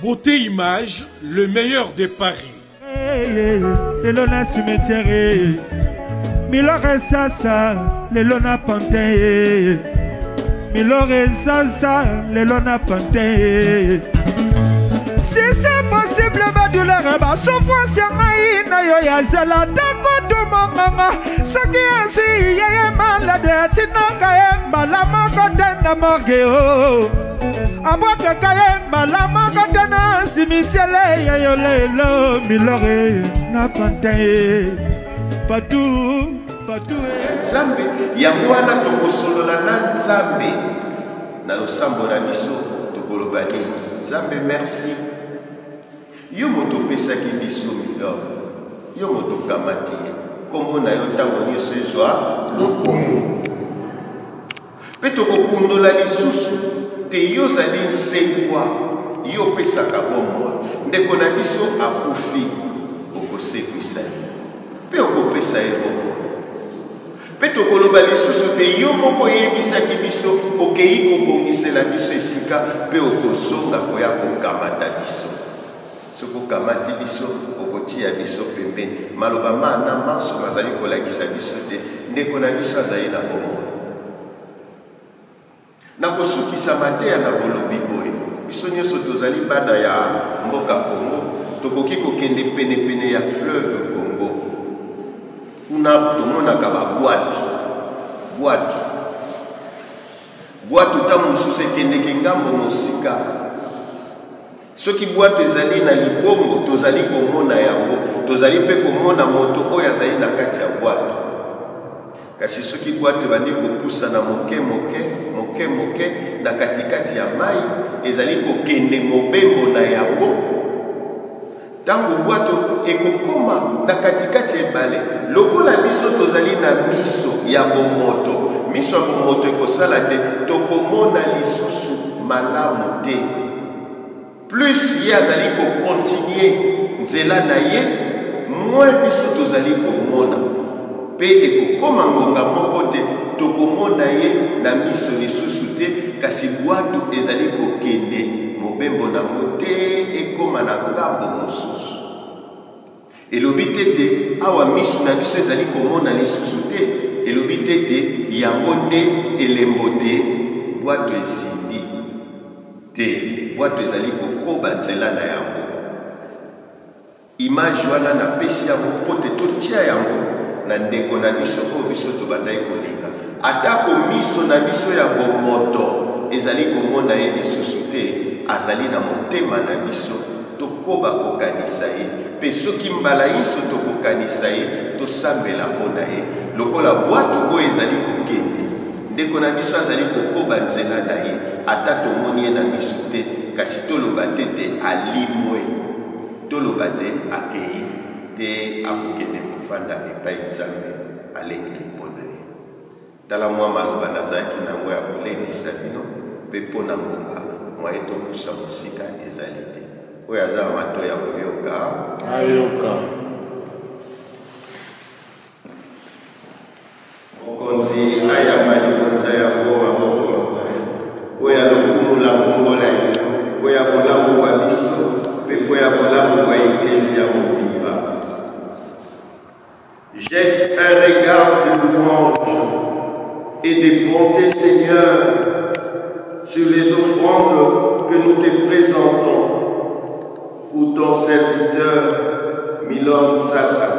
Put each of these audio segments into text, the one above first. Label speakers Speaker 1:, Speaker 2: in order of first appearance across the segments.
Speaker 1: Beauté Image, le meilleur de Paris.
Speaker 2: Lelo na cimetière, milore sasa, lelo na pantin, milore sasa, lelo na pantin. Si c'est possible, badulere ba souffrance ngai na yo ya zela tango do mama, soki asi yeye malade tinanga emba la makote na morgue. Aboke kayemba la makote na cimetière yo lelo milore na pantin. Patou
Speaker 3: Nzambe yango wana tokosolola na Nzambe na losambo na biso tokoloba nini. Nzambe merci. Yo moto pesaki biso milore, yo moto kamati kombo na yo ntango nyonso ezwa lokumu. Mpe tokokundola lisusu te yo ozali nsekwa, yo opesaka bomoi. Ndeko na biso akufi, okosekwisa ye mpe okopesa ye bomoi. Mpe tokoloba lisusu te yo moko oyebisaki biso okei kobongisela biso esika mpe okozonga koya kokamata biso. Soki okamati biso okotia biso pembeni. Maloba mana maso bazali kolakisa biso te ndeko na biso azali na bomoi. Nakosukisa mateya na bolobi boye. Biso nyonso tozali bana ya mboka Congo, tokoki kokende pene ya fleuve Congo. Kuna tomonaka bwatu ntango mosusu ekendeki ngambo mosika. Soki bwatu ezali na libongo tozali komona yango, tozali mpe komona moto oyo azali na kati ya bwatu. Kasi soki bwatu ebandi kopusana moke na katikati ya mai, ezali kokende mobembo na yango. Ntango bwatu ekokoma na katikati ya ebale, lokola biso tozali na miso ya bomoto, miso ya bomoto ekosala te, tokomona lisusu malamu te. Plus ye azali kokontinue nzela na ye, moins biso tozali komona. Pe ekokoma ngonga moko te, tokomona ye na miso lisusu te, kasi bwatu ezali kokende mobembo na mote ekoma na ngambo mosusu. Elobi tete awa miso na biso ezali komona lisusu te, elobi tete yango nde elembo te, bwatu ezindi te, bwatu ezali kokoba nzela na yango. Image wana na pesi yango po te totia yango na ndeko na biso oyo biso tobandai kolinga. Atako miso na biso ya bomoto ezali komona ye lisusu te, azali na motema na biso, tokoba kokanisa ye. Pe soki mbala yiso tokokanisa ye, tosambela mpona ye. Lokola bwatu oyo ezali kokende, ndeko na biso azali kokoba nzela na ye, ata tomoni ye na biso te, kasi toloba te alimwe, toloba te akei te akokende kofanda epai Nzambe alengeli mpona ye. Tala mwa maloba nazalaki nango ya kolendisa bino, mpe mpona ngonga mwaye tokusa mosika ezali te. Oyo aza mato ya koyoka ayoka. Mokonzi ayamba libonza yango maboko mapai, oyo alokumula kongola yo, oyo bolamu bwa biso mpe po ya bolamu bwa eklezia mobimba. Jette un regard de louange et de bonté, Seigneur, sur les offrandes que nous te présentons pour ton serviteur Milor Sasa.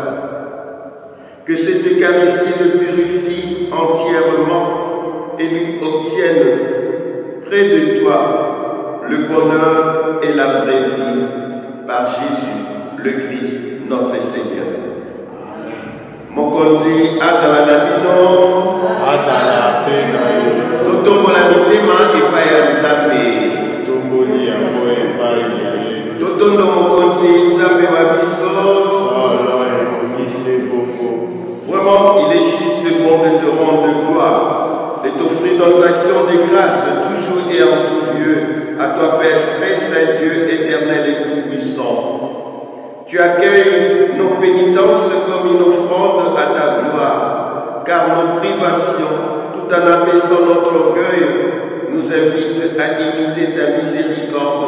Speaker 3: Que cette Eucharistie le purifie entièrement et lui obtienne près de toi le bonheur et la vraie vie par Jésus le Christ notre Seigneur. Mokonzi azala na bino, azala pe na yo. Totombola mitema epai ya Nzambe, tomboli yango epai ya ye. Totondo mokonzi Nzambe wa biso, vraiment il est juste bon de te rendre gloire, de t'offrir notre action de grâce toujours et en tout lieu à toi Père très saint Dieu éternel et tout-puissant. Tu accueilles nos pénitences comme une offrande à ta gloire, car nos privations, tout en abaissant notre orgueil, nous invitent à imiter ta miséricorde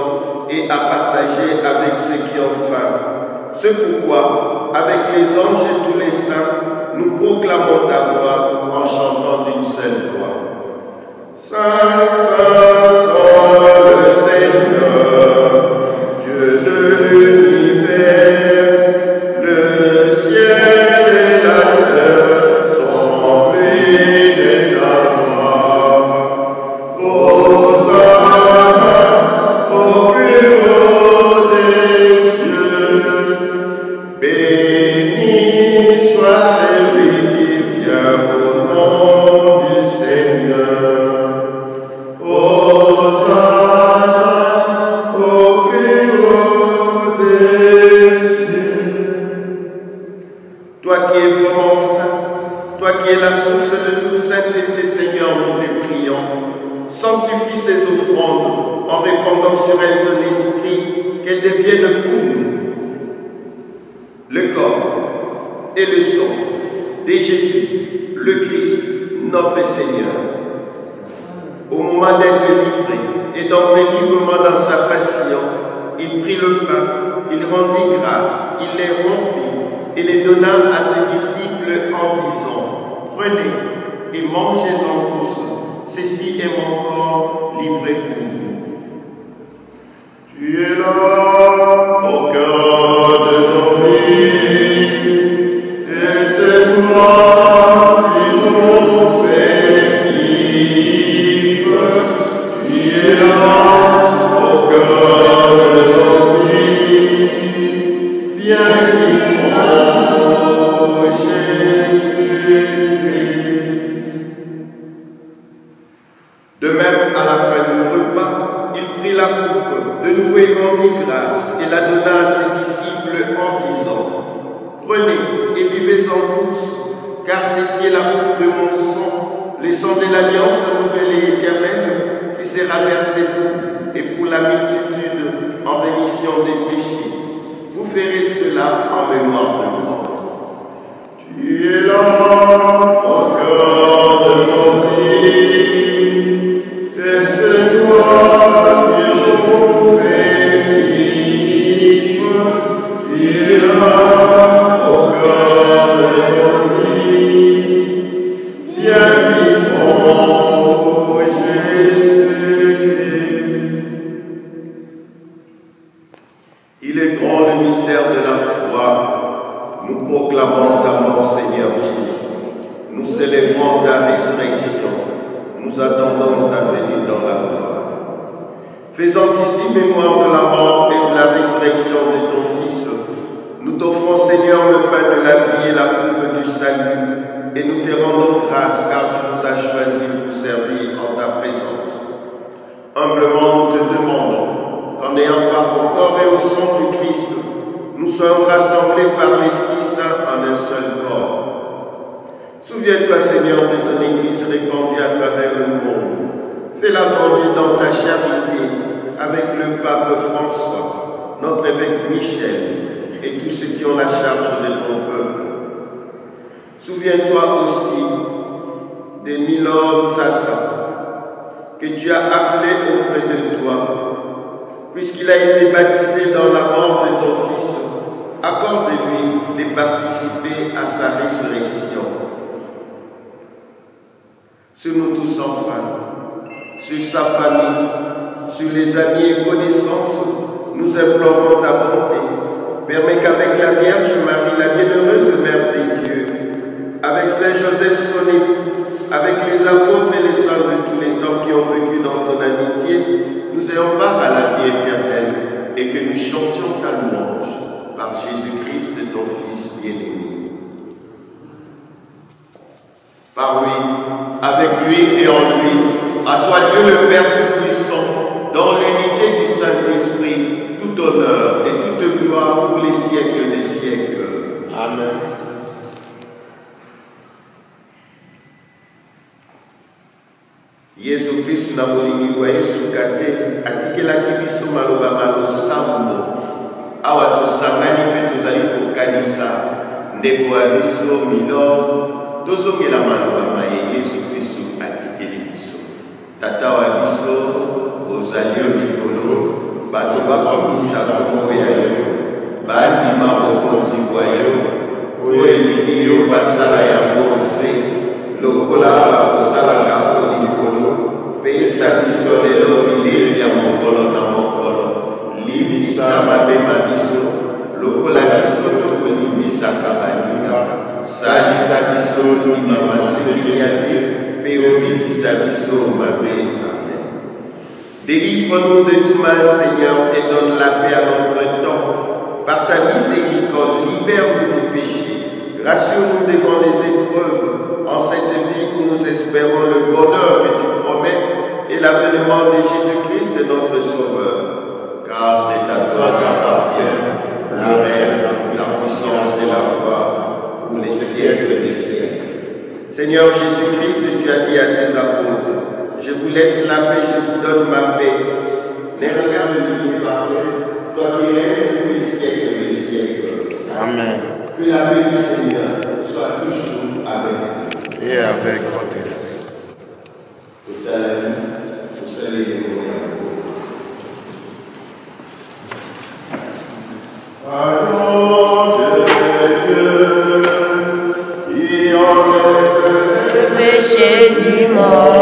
Speaker 3: et et à partager avec ceux qui ont faim. C'est pourquoi, avec les anges et tous les saints, nous proclamons ta gloire en chantant d'une seule voix. Saint, Saint, Saint, le Seigneur, Dieu de l'univers, le ciel et la terre sont remplis de ta gloire. Hosanna au plus haut des cieux, béni soit celui qui vient au nom du Seigneur. Hosanna au plus haut des cieux. Toi qui es vraiment saint, toi qui es la source de toute sainteté, Seigneur, nous te prions. Sanctifie ces offrandes en répandant sur elles ton esprit, qu'elles deviennent pour nous le corps et le sang de Jésus, le Christ, notre Seigneur. Au moment d'être livré et d'entrer librement dans sa passion, il prit le pain, il rendit grâce, il les rompit et les donna à ses disciples en disant: Prenez et mangez-en tous, ceci est mon corps livré pour vous. Tu es là au cœur de nos vies, et c'est toi qui nous fais vivre. Tu es là au cœur de nos vies, bien vivant, Jésus-Christ. De même, à la fin du repas, il prit la coupe, de nouveau il rendit grâce et la donna à ses disciples en disant: Prenez et buvez-en tous, car ceci est la coupe de mon sang, le sang de l'alliance nouvelle et éternelle, qui sera versé pour vous et pour la multitude en rémission des péchés. Vous ferez cela en mémoire de moi. Tu es là au cœur de nos vies, et c'est toi qui nous fais vivre. Tu es là au cœur de nos vies, bien vivant, Jésus-Christ. Il est grand le mystère de la foi. Nous proclamons ta mort, Seigneur Jésus. Nous célébrons ta résurrection. Nous attendons ta venue dans la gloire. Faisant ici mémoire de la mort et de la résurrection de ton Fils, nous t'offrons, Seigneur, le pain de la vie et la coupe du salut, et nous te rendons grâce car tu nous as choisis pour servir en ta présence. Humblement, nous te demandons qu'en ayant part au corps et au sang du Christ, nous soyons rassemblés par l'Esprit Saint en un seul corps. Souviens-toi, Seigneur, de ton Église répandue à travers le monde. Fais-la grandir dans ta charité avec le pape François, notre évêque Michel et tous ceux qui ont la charge de ton peuple. Souviens-toi aussi des Milord Sassa que tu as appelé auprès de toi. Puisqu'il a été baptisé dans la mort de ton Fils, accorde-lui de participer à sa résurrection. Sur nous tous enfin, sur sa famille, sur les amis et connaissances, nous implorons ta bonté. Permets qu'avec la Vierge Marie, la bienheureuse Mère de Dieu, avec Saint Joseph son époux, avec les apôtres et les saints de tous les temps qui ont vécu dans ton amitié, nous ayons part à la vie éternelle et que nous chantions ta louange par Jésus-Christ, ton Fils bien-aimé. Par lui, avec lui et en lui, à toi Dieu le Père Tout-Puissant, dans l'unité du Saint-Esprit, tout honneur et toute gloire pour les siècles des siècles. Amen. Yesu Kristu na bolingi bwa Yesu kate atikelaki biso maloba malosambo awa tosangani mpe tozali kokanisa ndeko ya biso Milord tozongela maloba maye Yesu Kristu atikeli biso. Tata wa biso ozali likolo bato bakomisa kombo ya yo bandima bokonzi bwa yo oyo elingi yo basala yango nse lokola bakosalaka o likolo pesa biso lelo bilei ya mokolo na mokolo limbisa mabema biso lokola biso tokolimbisaka baninga salisa biso ndima maseki ya te mpe obikisa biso mabe. Amen. Délivre-nous de tout mal, Seigneur, et donne la paix à notre temps. Par ta miséricorde, libère-nous du péché. Rassure-nous devant les épreuves, en cette vie où nous espérons le bonheur que tu promets et l'avènement de Jésus-Christ, notre Sauveur. Car c'est à toi qu'appartiennent la règne, la puissance et la gloire pour les siècles des siècles. Seigneur Jésus-Christ, tu as dit à tes apôtres, je vous laisse la paix, je vous donne ma paix. Les regards de l'unité parfait, toi qui règnes tous les siècles des siècles.
Speaker 4: Amen.
Speaker 3: Que la paix du Seigneur soit toujours avec nous.
Speaker 4: Et avec votre esprit.
Speaker 3: Tout à l'heure, vous savez les mots.
Speaker 5: Le péché du monde.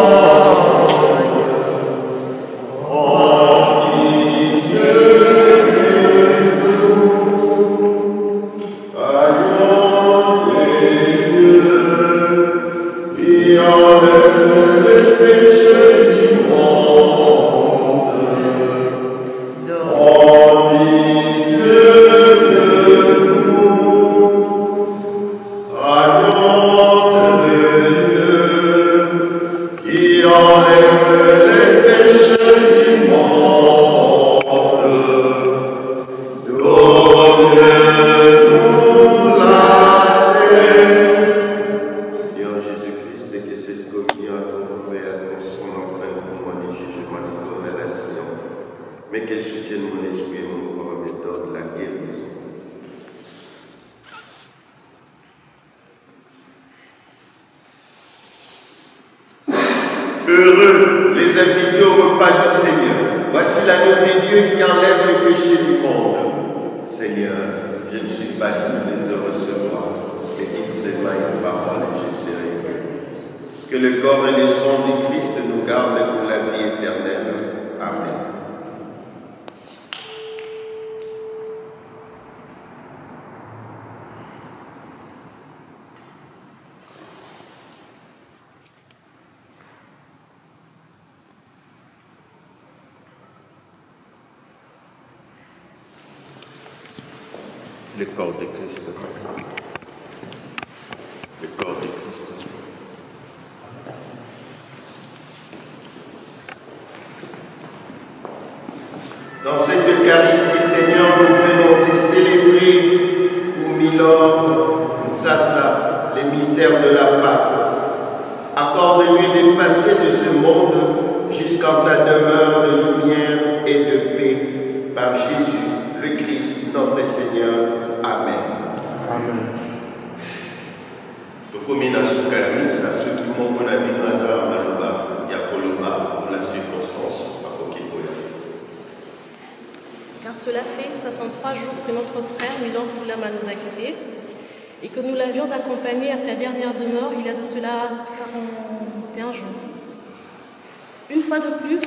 Speaker 3: Heureux les invités au repas du Seigneur. Voici l'agneau de Dieu qui enlève le péché du monde. Seigneur, je ne suis pas digne de te recevoir, mais une seule parole et je serai guéri. Que le corps et le sang du Christ nous gardent pour la vie éternelle. Amen.
Speaker 4: Le corps de Christ. Le corps de Christ.
Speaker 3: Dans cette Eucharistie, Seigneur, nous venons de célébrer pour Milord, Sassa, les mystères de la Pâque. Accorde-lui de passer de ce monde jusqu'en ta demeure de lumière et de paix par Jésus, le Christ, notre Seigneur. Amen.
Speaker 4: Amen.
Speaker 3: Tokomina sukamisa soki moko na bino azala maloba ya koloba pour la circonstance bakoki koya.
Speaker 6: Car cela fait 63 jours que notre frère Milord Fulama nous a quittés et que nous l'avions accompagné à sa dernière demeure il y a de cela 41 jours. Une fois de plus,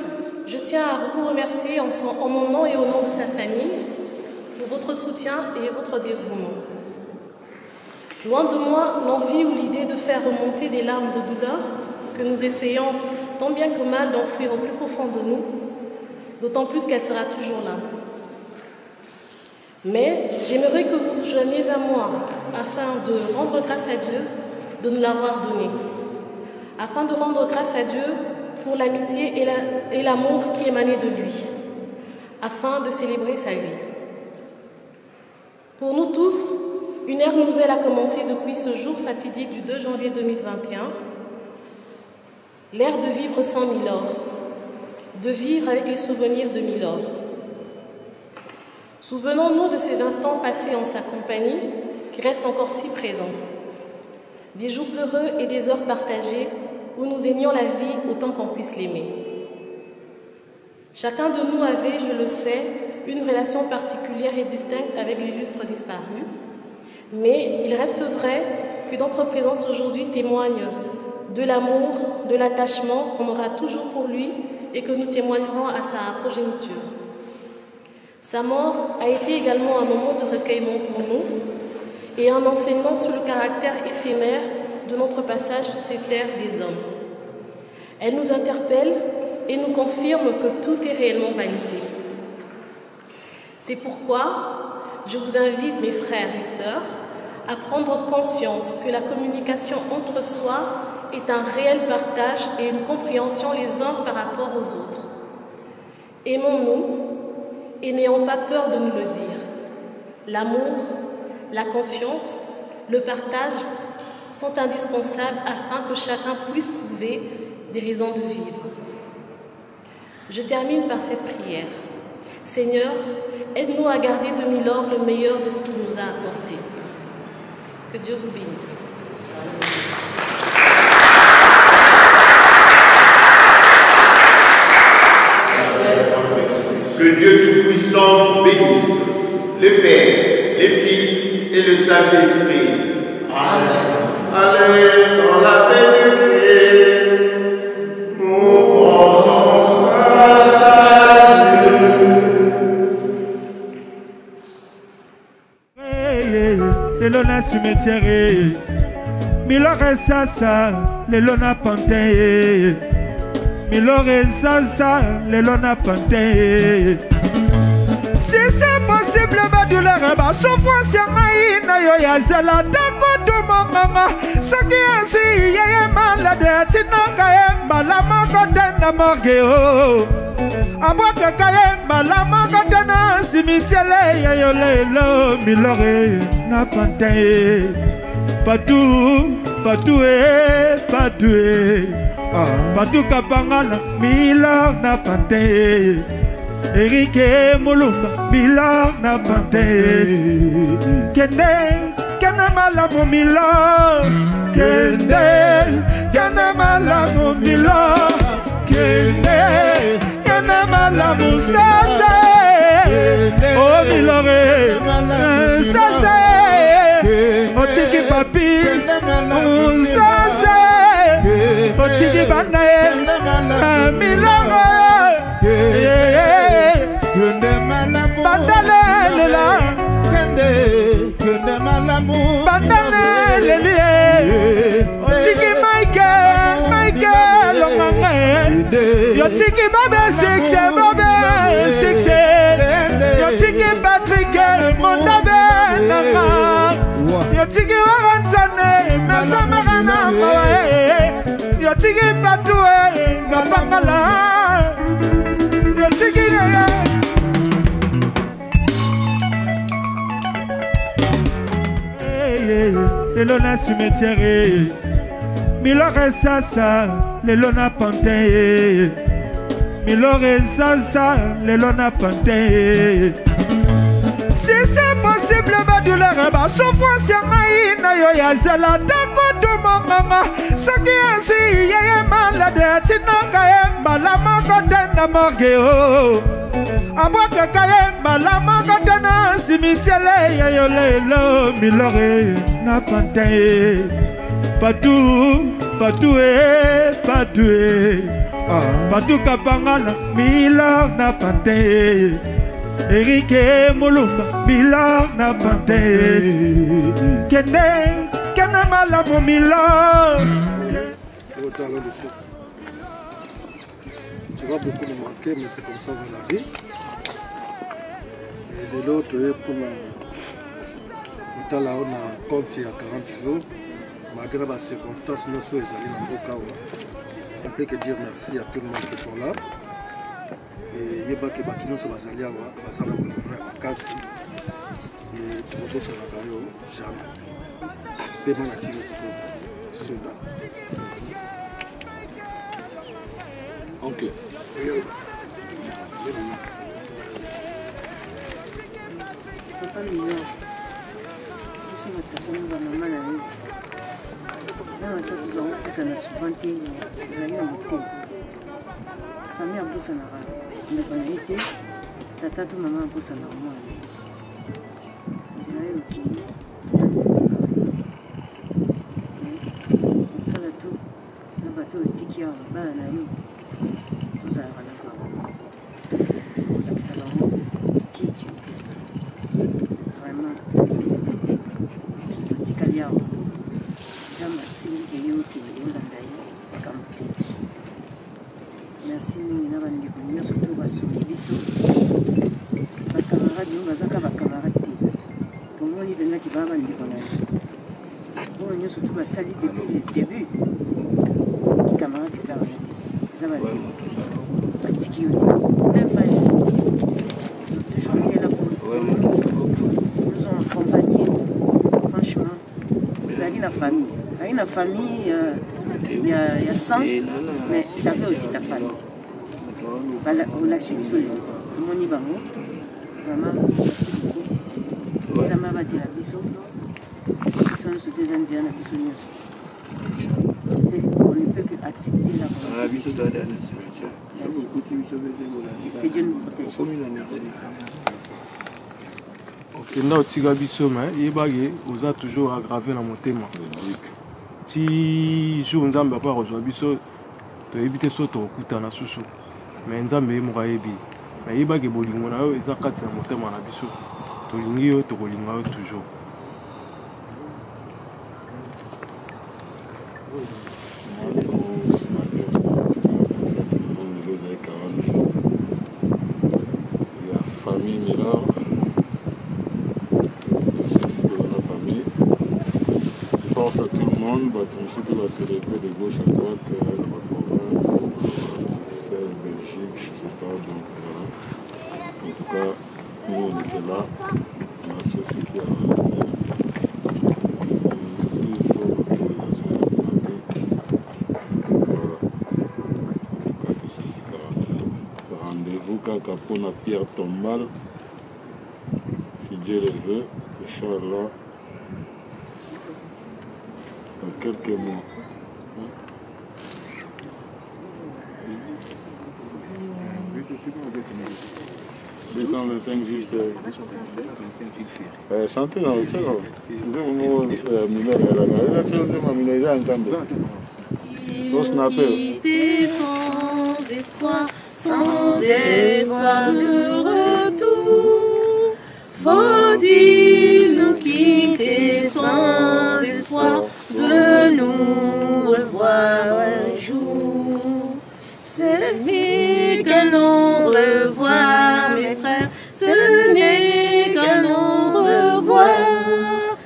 Speaker 6: je tiens à vous remercier en mon nom et au nom de sa famille pour votre soutien et votre dévouement. Loin de moi l'envie ou l'idée de faire remonter des larmes de douleur que nous essayons tant bien que mal d'enfuir au plus profond de nous, d'autant plus qu'elle sera toujours là. Mais j'aimerais que vous rejoigniez à moi afin de rendre grâce à Dieu de nous l'avoir donné, afin de rendre grâce à Dieu pour l'amitié et l'amour qui émanait de lui, afin de célébrer sa vie. Pour nous tous, une ère nouvelle a commencé depuis ce jour fatidique du 2 janvier 2021, l'ère de vivre sans Milord, de vivre avec les souvenirs de Milord. Souvenons-nous de ces instants passés en sa compagnie qui restent encore si présents, des jours heureux et des heures partagées où nous aimions la vie autant qu'on puisse l'aimer. Chacun de nous avait, je le sais, une relation particulière et distincte avec l'illustre disparu. Mais il reste vrai que notre présence aujourd'hui témoigne de l'amour, de l'attachement qu'on aura toujours pour lui et que nous témoignerons à sa progéniture. Sa mort a été également un moment de recueillement pour nous et un enseignement sur le caractère éphémère de notre passage sur ces terres des hommes. Elle nous interpelle et nous confirme que tout est réellement vanité. C'est pourquoi je vous invite, mes frères et sœurs, à prendre conscience que la communication entre soi est un réel partage et une compréhension les uns par rapport aux autres. Aimons-nous et n'ayons pas peur de nous le dire. L'amour, la confiance, le partage sont indispensables afin que chacun puisse trouver des raisons de vivre. Je termine par cette prière. Seigneur, aide-nous à garder de Milor le meilleur de ce qu'il nous a apporté. Que Dieu vous bénisse.
Speaker 3: Que Dieu Tout-Puissant vous bénisse, le Père, le Fils et le Saint-Esprit. Amen. Allez dans la paix de Christ, nous rendons grâce à Dieu.
Speaker 2: Lelo na cimetière, Milore sasa, lelo na pantin. Milore sasa, lelo na pantin. Si c'est possible, ma douleur, ma souffrance, na yo ya zela, tako do mama, saki ansi, yeye malade, tinaka emba, la magote na morgeo. Aboka kayemba, la magote na cimetière, yo lelo, Milore na pantin. Patou, patou, patou, patou kapangana, Milor na pantin. Erike Mulumba, Milor na pantin. Kene malamu Milor. Kene malamu Milor. Kene malamu sase. Oh Milore, sase. Otiki papi, sase. Otiki banae, Milore. Bandale la bandale le Otiki Michael Yo tiki babe six Yo tiki Patrick Mondabe Yo tiki Waransane Mesa Marana Yo tiki Patoué Gapangala Yo tiki lelo na cimetière, Milore sasa, lelo na pantin. Milore sasa, lelo na pantin. Si c'est possible, ma douleur, ma souffrance, na yo ya zela, tako do mama, saki ansi, yeye malade, tinaka emba, la magote na morgeo. Aboka kayemba, la magote na cimetière, yo lelo, Milore na pantin. Patou, patou, patou, patou kapangana, Milor na pantin. Erike Mulumba, Milor na pantin. Kene malamu Milor.
Speaker 7: Tu vas beaucoup me manquer, mais c'est comme ça dans la vie. Et de l'autre, pour la on a compte il y a 40 jours, malgré les circonstances, nous sommes allés dans le cas. On peut que dire merci à tout le monde qui sont là. Et yeba ke batino so bazali awa bazala ko na makasi et tout ça na yo jamais pe mana kilo soda OK
Speaker 5: papa mignon ici ma tata va maman la nuit là on t'a dit on souvent que vous allez en famille en plus en arabe. ndeko na ye te tata to mama akosala omwana nzela oyo okei osala to na bato otiki awa bana na yo tozalaka na bango olakisa bango kitu te vraiment totikali awa nzambe asilike ye okende olanda ye makambo te merci mingi na bandeko nyonso to basungi biso bakamarade oyo bazaka bakamarade te tomoni mpenzaki baa bandeko na ye oyo nyonso to basali depuis le début camarade eza wana te eza bandeko batiki yo te même pas toujours été là pour nous ont accompagné franchement ozali na famille azali na famille il y a 100 mais tu avais aussi ta famille olakisi biso lelo tomoni bango vraiment merci beaucoup nzambe abatela biso biso nyonso te eza nzela na biso nyonso on ne peut que accepter la volonté. Merci. Que Dieu nous protège.
Speaker 2: Ok, là, tu as biso mais il est osa toujours aggravé dans mon thème. Si jour nzambe pas rejoindre biso, tu éviter soto okuta na susu. Mais nzambe mo kayebi. Mais il bagi bolingo na yo eza kati na motema na biso. To lingi yo to kolinga yo toujours.
Speaker 8: Force à tout le monde, ceux qui vont célébrer de gauche à droite, la province, Belgique, je ne sais pas, donc voilà. En tout cas, nous on était là, on a fait ce qu'il y a à faire. Rendez-vous quand Capone Pierre Tombal, si Dieu le veut, Inch'Allah. Dans quelques mois. 225 juste. Chantez dans le ciel.
Speaker 9: Sans espoir de retour, faut-il nous quitter sans espoir de nous revoir un jour? Ce n'est qu'un au revoir, mes frères, ce n'est qu'un au revoir.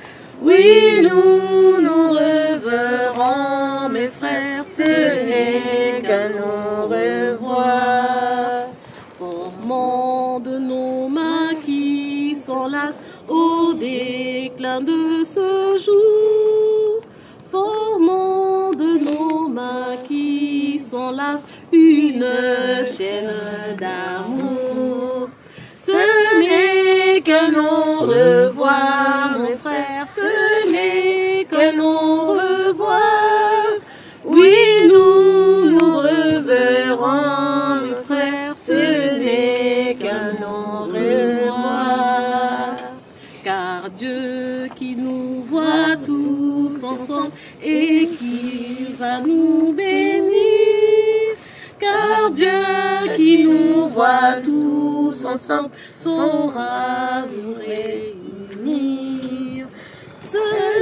Speaker 9: Oui, nous nous reverrons, mes frères, ce n'est qu'un au revoir. Formons de nos mains qui s'enlacent au déclin de ce jour. Formons de nos mains qui s'enlacent une chaîne d'amour. Ce n'est qu'un au revoir, mes frères, ce n'est qu'un au revoir. Oui, nous nous reverrons, mes frères, ce n'est qu'un au revoir. Car Dieu qui nous voit tous ensemble et qui va nous bénir, car Dieu qui nous voit tous ensemble saura nous réunir. Ce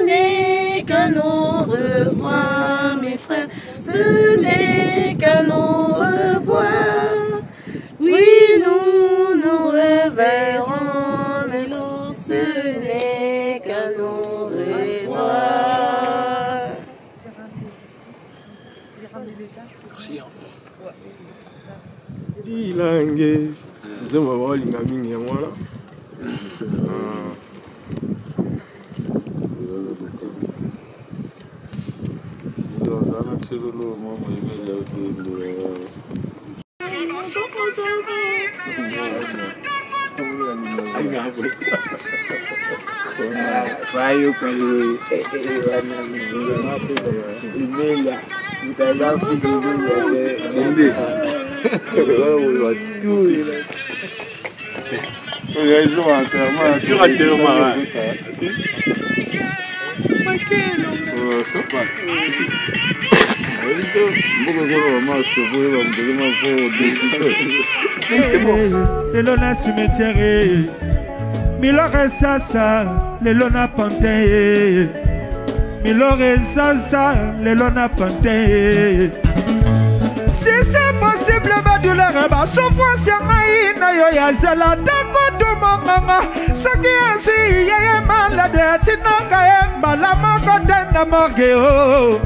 Speaker 9: n'est qu'un au revoir, mes frères, ce n'est qu'un au revoir. Oui, nous nous reverrons, mais non, ce n'est qu'un au revoir.
Speaker 2: Ilange, nzemba balinga mingi ya mwana.
Speaker 10: Vai o caiu e
Speaker 11: Lelo na cimetière, milore sasa, lelo na pantin, milore sasa, lelo na pantin. Si c'est possible, ma douleur, ma souffrance, na yo ya zela, tako do mama, saki ansi, yeye malade, tinaka emba, la mako tena morgeo.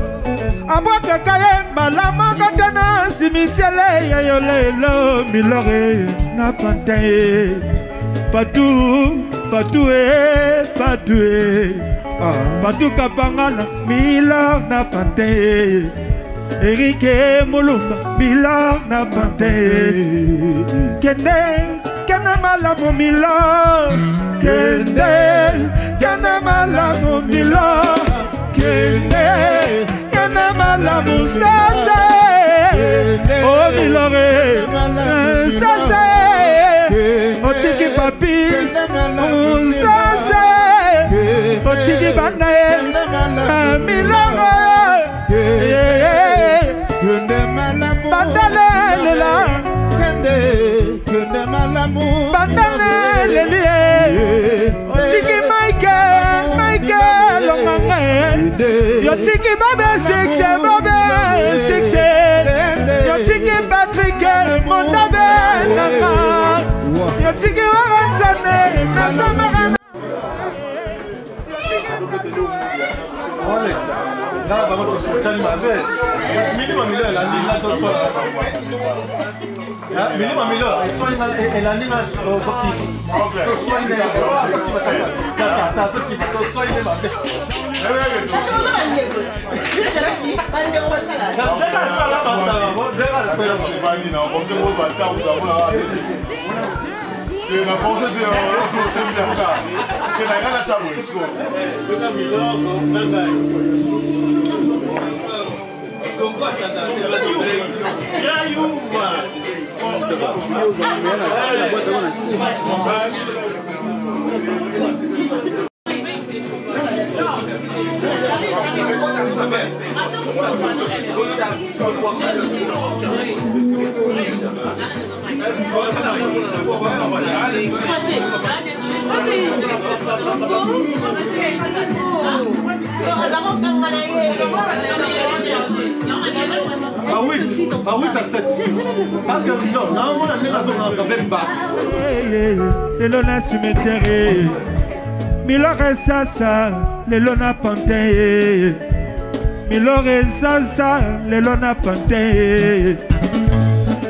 Speaker 11: Aboka kayemba, la mako tena cimetière, yo lelo, milore, na pantin. Patou, patou, patou, patou kapangana, mila na pantin. Erike Mulumba, Mila na pante. Kene malamu Mila. Kene malamu Mila. Kene malamu Sase. Oh Milore, Sase. Otiki papi, Sase. Otiki banae, Milore. Bandale la kende malamu bandale le chiki Michael longa yo chiki babe six yo chiki Patrick mondabe nanga yo chiki wansane na samara là, bah, moi, je suis ma veste. Minimum, il a dit là, tout soit. Minimum, il a dit là, la force de Ah oui, t'as 7. Parce que normalement, on a mis la zone dans sa même barre. Le lona cimetière, milore sasa, le lona pantin. Milore sasa, le lona pantin.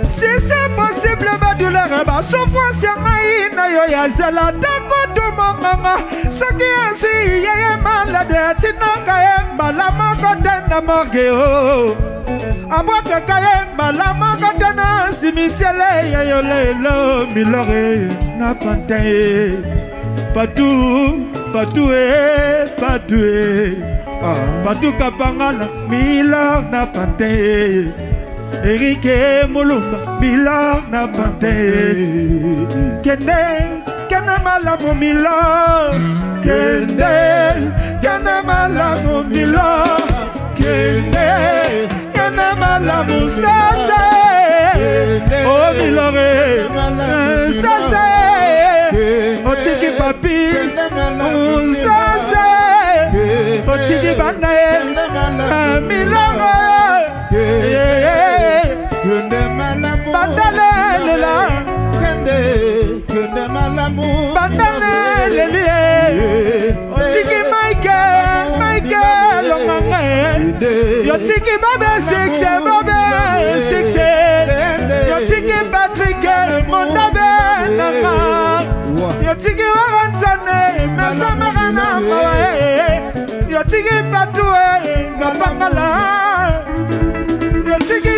Speaker 11: Si c'est possible, ma douleur, ma souffrance, na yo ya zela, tako do mama, saki ansi, yeye malade, tinaka emba, la mako tena morgeo. Aboka kayemba, la mako tena cimetière, yo lelo, milore, na pantin. Patou, patou, patou, patou kapangana, mila na pantin. Erike Mulumba, Mila na pante. Kene malamu Mila. Kene malamu Mila. Kene malamu Sase. Oh Milore, Sase. Otiki papi, Sase. Otiki banae, Milore. Bandale la kende malamu bandale le chiki Michael longa yo chiki babe six yo chiki Patrick mondabe nanga yo chiki wansane mesa magana yo chiki patue ngapangala yo chiki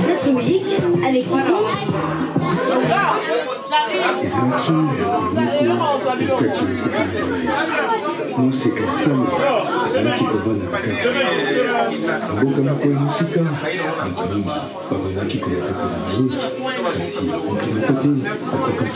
Speaker 12: Notre musique avec ses
Speaker 13: musikatano azalaki kovanda na kati mboka moko ya mosika bakomi babandaki koyaka kozala kasi moko te bakokaki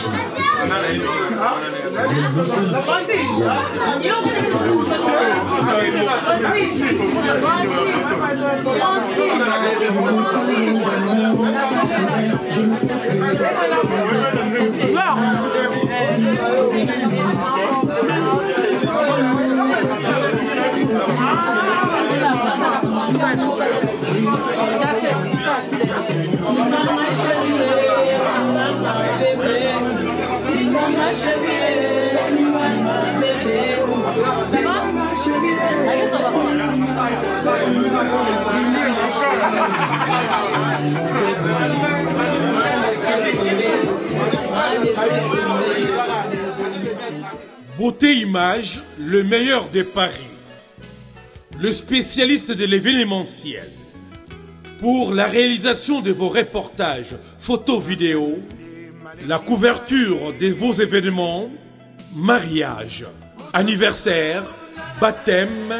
Speaker 1: Beauté Image, le meilleur de Paris. Le spécialiste de l'événementiel. Pour la réalisation de vos reportages, photos, vidéos, la couverture de vos événements, mariage, anniversaire, baptême,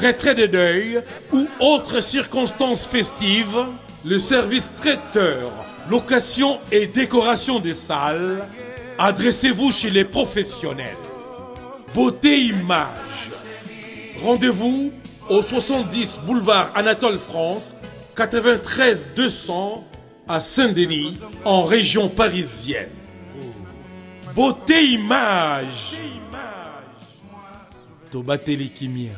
Speaker 1: retrait de deuil ou autres circonstances festives, le service traiteur, location et décoration des salles, adressez-vous chez les professionnels. Beauté Image. Rendez-vous au 70 boulevard Anatole France, 93 200 à Saint-Denis, en région parisienne. Beauté Image. Tobateli kimia.